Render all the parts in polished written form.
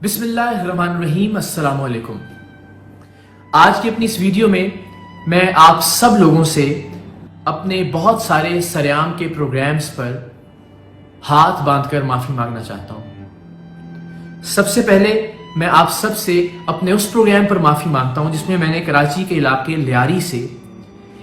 بسم اللہ الرحمن الرحیم، السلام علیکم۔ آج کی اپنی اس ویڈیو میں آپ سب لوگوں سے اپنے بہت سارے سریام کے پروگرامز پر ہاتھ باندھ کر معافی مانگنا چاہتا ہوں۔ سب سے پہلے میں آپ سب سے اپنے اس پروگرام پر معافی مانگتا ہوں جس میں نے کراچی کے علاقے لیاری سے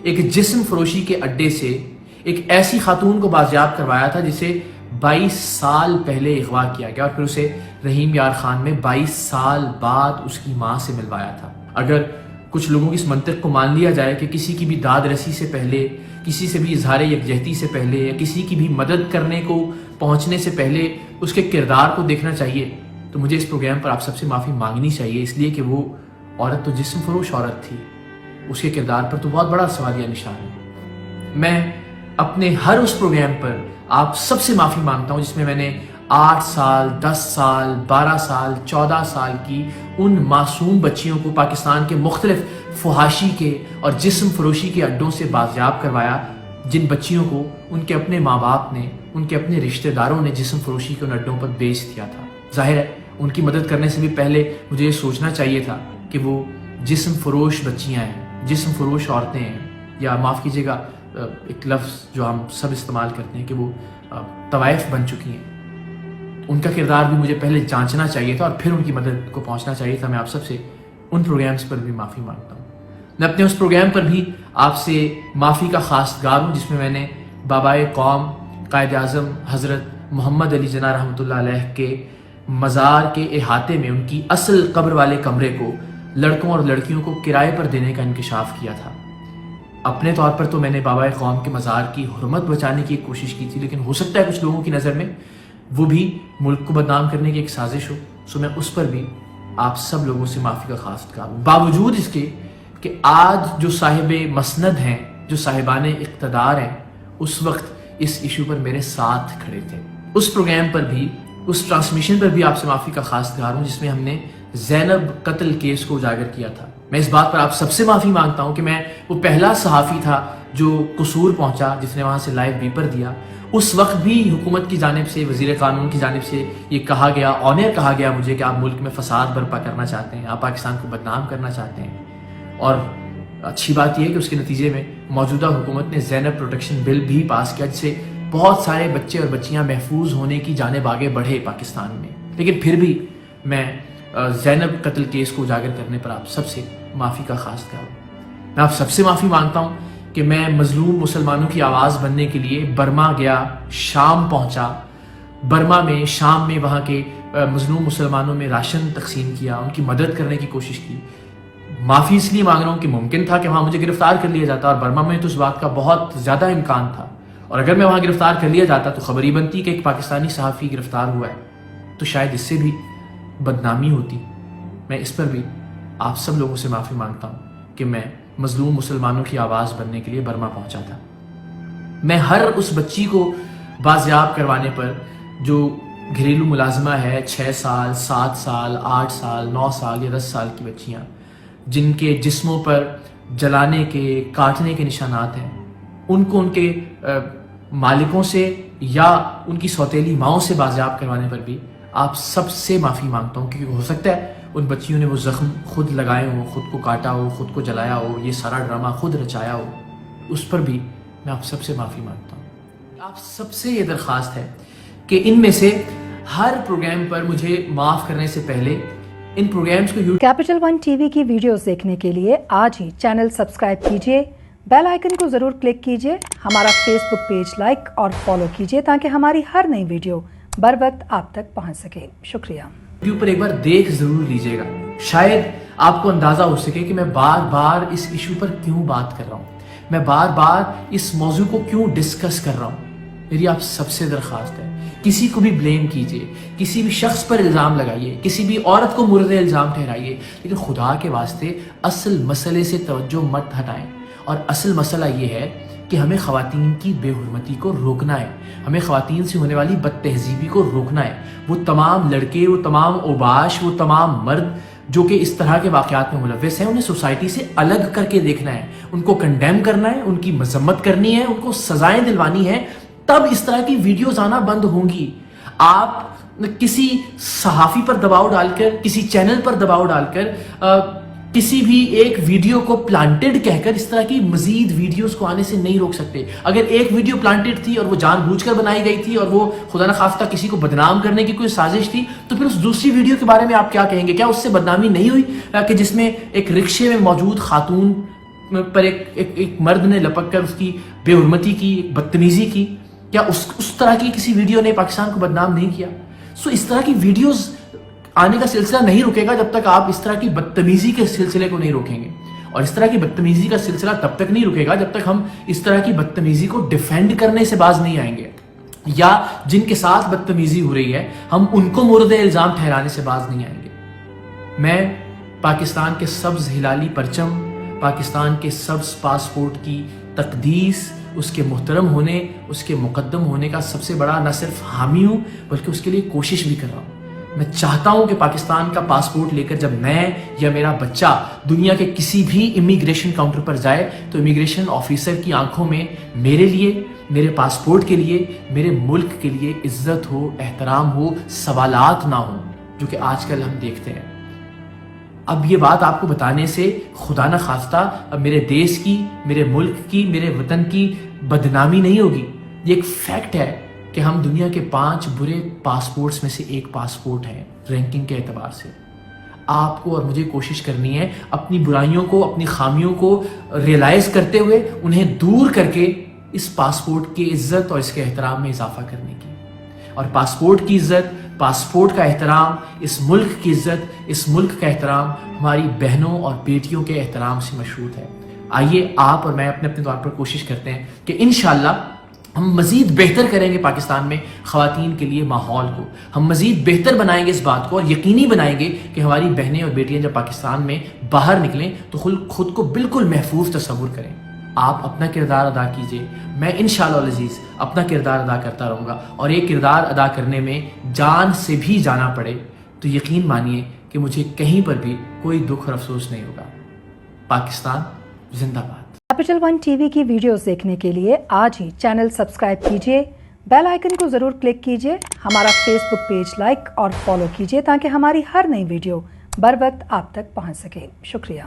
ایک جسم فروشی کے اڈے سے ایک ایسی خاتون کو بازیاب کروایا تھا جسے 22 سال پہلے اغوا کیا گیا اور پھر اسے رحیم یار خان میں 22 سال بعد اس کی ماں سے ملوایا تھا۔ اگر کچھ لوگوں کی اس منطق کو مان لیا جائے کہ کسی کی بھی داد رسی سے پہلے، کسی سے بھی اظہار یکجہتی سے پہلے یا کسی کی بھی مدد کرنے کو پہنچنے سے پہلے اس کے کردار کو دیکھنا چاہیے، تو مجھے اس پروگرام پر آپ سب سے معافی مانگنی چاہیے، اس لیے کہ وہ عورت تو جسم فروش عورت تھی، اس کے کردار پر تو بہت بڑا سوالیہ نشان ہے۔ میں اپنے ہر اس پروگرام پر آپ سب سے معافی مانگتا ہوں جس میں نے 8 سال، 10 سال، 12 سال، 14 سال کی ان معصوم بچیوں کو پاکستان کے مختلف فحاشی کے اور جسم فروشی کے اڈوں سے بازیاب کروایا، جن بچیوں کو ان کے اپنے ماں باپ نے، ان کے اپنے رشتہ داروں نے جسم فروشی کے ان اڈوں پر بیچ دیا تھا۔ ظاہر ہے ان کی مدد کرنے سے بھی پہلے مجھے یہ سوچنا چاہیے تھا کہ وہ جسم فروش بچیاں ہیں، جسم فروش عورتیں ہیں، یا معاف کیجیے گا ایک لفظ جو ہم سب استعمال کرتے ہیں کہ وہ طوائف بن چکی ہیں۔ ان کا کردار بھی مجھے پہلے جانچنا چاہیے تھا اور پھر ان کی مدد کو پہنچنا چاہیے تھا۔ میں آپ سب سے ان پروگرامز پر بھی معافی مانگتا ہوں۔ میں اپنے اس پروگرام پر بھی آپ سے معافی کا خواستگار ہوں جس میں نے بابائے قوم قائد اعظم حضرت محمد علی جناح رحمۃ اللہ علیہ کے مزار کے احاطے میں ان کی اصل قبر والے کمرے کو لڑکوں اور لڑکیوں کو کرائے پر دینے کا انکشاف کیا تھا۔ اپنے طور پر تو میں نے بابائے قوم کے مزار کی حرمت بچانے کی کوشش کی تھی، لیکن ہو سکتا ہے کچھ لوگوں کی نظر میں وہ بھی ملک کو بدنام کرنے کی ایک سازش ہو، سو میں اس پر بھی آپ سب لوگوں سے معافی کا خواستگار ہوں، باوجود اس کے کہ آج جو صاحب مسند ہیں، جو صاحبان اقتدار ہیں، اس وقت اس ایشو پر میرے ساتھ کھڑے تھے۔ اس پروگرام پر بھی، اس ٹرانسمیشن پر بھی آپ سے معافی کا خواستگار ہوں جس میں ہم نے زینب قتل کیس کو اجاگر کیا تھا۔ میں اس بات پر آپ سب سے معافی مانگتا ہوں کہ میں وہ پہلا صحافی تھا جو قصور پہنچا، جس نے وہاں سے لائیو بیپر دیا۔ اس وقت بھی حکومت کی جانب سے، وزیر قانون کی جانب سے یہ کہا گیا، آنر کہا گیا مجھے کہ آپ ملک میں فساد برپا کرنا چاہتے ہیں، آپ پاکستان کو بدنام کرنا چاہتے ہیں۔ اور اچھی بات یہ ہے کہ اس کے نتیجے میں موجودہ حکومت نے زینب پروٹیکشن بل بھی پاس کیا جس سے بہت سارے بچے اور بچیاں محفوظ ہونے کی جانب آگے بڑھے پاکستان میں۔ لیکن پھر بھی میں زینب قتل کیس کو اجاگر کرنے پر آپ سب سے معافی کا خواستگار ہوں۔ میں آپ سب سے معافی مانگتا ہوں کہ میں مظلوم مسلمانوں کی آواز بننے کے لیے برما گیا، شام پہنچا، برما میں، شام میں وہاں کے مظلوم مسلمانوں میں راشن تقسیم کیا، ان کی مدد کرنے کی کوشش کی۔ معافی اس لیے مانگ رہا ہوں کہ ممکن تھا کہ وہاں مجھے گرفتار کر لیا جاتا، اور برما میں تو اس بات کا بہت زیادہ امکان تھا، اور اگر میں وہاں گرفتار کر لیا جاتا تو خبر ہی بنتی کہ ایک پاکستانی صحافی گرفتار ہوا ہے، تو شاید اس سے بھی بدنامی ہوتی۔ میں اس پر بھی آپ سب لوگوں سے معافی مانگتا ہوں کہ میں مظلوم مسلمانوں کی آواز بننے کے لیے برما پہنچا تھا۔ میں ہر اس بچی کو بازیاب کروانے پر جو گھریلو ملازمہ ہے، 6 سال، 7 سال، 8 سال، 9 سال یا 10 سال کی بچیاں جن کے جسموں پر جلانے کے، کاٹنے کے نشانات ہیں، ان کو ان کے مالکوں سے یا ان کی سوتیلی ماؤں سے بازیاب کروانے پر بھی آپ سب سے معافی مانگتا ہوں، کیونکہ ہو سکتا ہے ان بچیوں نے وہ زخم خود لگائے ہوں، خود کو کاٹا ہو، خود کو جلایا ہو، یہ سارا ڈرامہ خود رچایا ہو۔ اس پر بھی میں آپ سب سے معافی مانگتا ہوں۔ آپ سب سے یہ درخواست ہے کہ ان میں سے ہر پروگرام پر مجھے معاف کرنے سے پہلے ان پروگرامز کو کیپٹل ون ٹی وی کی ویڈیوز دیکھنے کے لیے آج ہی چینل سبسکرائب کیجیے، بیل آئیکن کو ضرور کلک کیجیے، ہمارا فیس بک پیج لائک اور فالو کیجیے تاکہ ہماری ہر نئی ویڈیو بر وقت آپ تک پہنچ سکے۔ شکریہ۔ یوٹیوب پر ایک بار دیکھ ضرور لیجیے گا، شاید آپ کو اندازہ ہو سکے کہ میں بار بار اس ایشو پر کیوں بات کر رہا ہوں، میں بار بار اس موضوع کو کیوں ڈسکس کر رہا ہوں۔ میری آپ سب سے درخواست ہے، کسی کو بھی بلیم کیجیے، کسی بھی شخص پر الزام لگائیے، کسی بھی عورت کو مورد الزام ٹھہرائیے، لیکن خدا کے واسطے اصل مسئلے سے توجہ مت ہٹائیں۔ اور اصل مسئلہ یہ ہے کہ ہمیں خواتین کی بے حرمتی کو روکنا ہے، ہمیں خواتین سے ہونے والی بد تہذیبی کو روکنا ہے۔ وہ تمام لڑکے، وہ تمام اوباش، وہ تمام مرد جو کہ اس طرح کے واقعات میں ملوث ہیں، انہیں سوسائٹی سے الگ کر کے دیکھنا ہے، ان کو کنڈیم کرنا ہے، ان کی مذمت کرنی ہے، ان کو سزائیں دلوانی ہے، تب اس طرح کی ویڈیوز آنا بند ہوں گی۔ آپ کسی صحافی پر دباؤ ڈال کر، کسی چینل پر دباؤ ڈال کر، کسی بھی ایک ویڈیو کو پلانٹڈ کہہ کر اس طرح کی مزید ویڈیوز کو آنے سے نہیں روک سکتے. اگر ایک ویڈیو پلانٹڈ تھی اور وہ جان بوجھ کر بنائی گئی تھی اور وہ خدا نخواستہ کسی کو بدنام کرنے کی کوئی سازش تھی، تو پھر اس دوسری ویڈیو کے بارے میں آپ کیا کہیں گے؟ کیا اس سے بدنامی نہیں ہوئی کہ جس میں ایک رکشے میں موجود خاتون پر ایک مرد نے لپک کر اس کی بے حرمتی کی، بدتمیزی کی؟ کیا اس طرح کی کسی ویڈیو نے پاکستان کو بدنام نہیں کیا؟ اس طرح کی ویڈیوز آنے کا سلسلہ نہیں رکے گا جب تک آپ اس طرح کی بدتمیزی کے سلسلے کو نہیں روکیں گے. اور اس طرح کی بدتمیزی کا سلسلہ تب تک نہیں رکے گا جب تک ہم اس طرح کی بدتمیزی کو ڈیفینڈ کرنے سے باز نہیں آئیں گے، یا جن کے ساتھ بدتمیزی ہو رہی ہے ہم ان کو مورد الزام ٹھہرانے سے باز نہیں آئیں گے. میں پاکستان کے سبز ہلالی پرچم، پاکستان کے سبز پاسپورٹ کی تقدیس، اس کے محترم ہونے، اس کے مقدم ہونے کا سب سے بڑا نہ صرف حامی ہوں بلکہ اس کے لیے کوشش بھی کر رہا ہوں. میں چاہتا ہوں کہ پاکستان کا پاسپورٹ لے کر جب میں یا میرا بچہ دنیا کے کسی بھی امیگریشن کاؤنٹر پر جائے تو امیگریشن آفیسر کی آنکھوں میں میرے لیے، میرے پاسپورٹ کے لیے، میرے ملک کے لیے عزت ہو، احترام ہو، سوالات نہ ہوں، جو کہ آج کل ہم دیکھتے ہیں. اب یہ بات آپ کو بتانے سے خدا نہ خواستہ اب میرے دیش کی، میرے ملک کی، میرے وطن کی بدنامی نہیں ہوگی. یہ ایک فیکٹ ہے کہ ہم دنیا کے 5 برے پاسپورٹس میں سے ایک پاسپورٹ ہیں رینکنگ کے اعتبار سے. آپ کو اور مجھے کوشش کرنی ہے اپنی برائیوں کو، اپنی خامیوں کو ریئلائز کرتے ہوئے انہیں دور کر کے اس پاسپورٹ کی عزت اور اس کے احترام میں اضافہ کرنے کی. اور پاسپورٹ کی عزت، پاسپورٹ کا احترام، اس ملک کی عزت، اس ملک کا احترام ہماری بہنوں اور بیٹیوں کے احترام سے مشروط ہے. آئیے آپ اور میں اپنے طور پر کوشش کرتے ہیں کہ انشاءاللہ ہم مزید بہتر کریں گے پاکستان میں خواتین کے لیے ماحول کو. ہم مزید بہتر بنائیں گے اس بات کو اور یقینی بنائیں گے کہ ہماری بہنیں اور بیٹیاں جب پاکستان میں باہر نکلیں تو خود کو بالکل محفوظ تصور کریں. آپ اپنا کردار ادا کیجئے، میں انشاءاللہ العزیز اپنا کردار ادا کرتا رہوں گا. اور ایک کردار ادا کرنے میں جان سے بھی جانا پڑے تو یقین مانیے کہ مجھے کہیں پر بھی کوئی دکھ اور افسوس نہیں ہوگا. پاکستان زندہ باد. کیپٹل ون ٹی وی کی ویڈیوز دیکھنے کے لیے آج ہی چینل سبسکرائب کیجیے، بیل آئیکن کو ضرور کلک کیجیے، ہمارا فیس بک پیج لائک اور فالو کیجیے تاکہ ہماری ہر نئی ویڈیو بر وقت آپ تک پہنچ سکے. شکریہ.